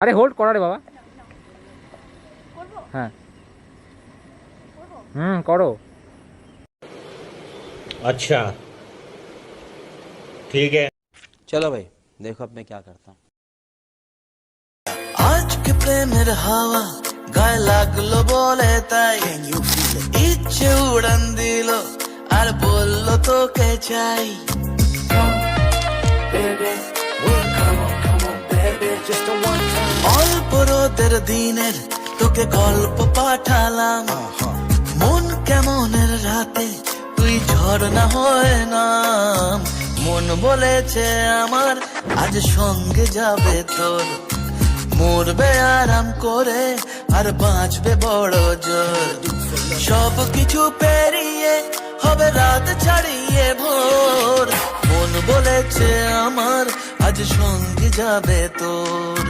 আরে হোল্ড করো রে বাবা। হ্যাঁ করো। अच्छा ठीक है। चलो भाई देखो अब मैं क्या करता हूँ। আজকে প্রেমের হাওয়া গায়ে লাগলো বলে তাই ইচ্ছে উড়ান দিল আর বললো তোকে চাই। অল্প রোদের দিনের তোকে গল্প পাঠালাম, মন কেমনের রাতে তুই ঝর্ণা হয়ে নাম। মন বলেছে আমার আজ সঙ্গে যাবে তোর, মরবে আরাম করে আর বাঁচবে বড় জোর। সব কিছু পেরিয়ে হবে রাত ছাড়িয়ে ভোর, মন বলেছে আমার আজ সঙ্গে যাবে তোর।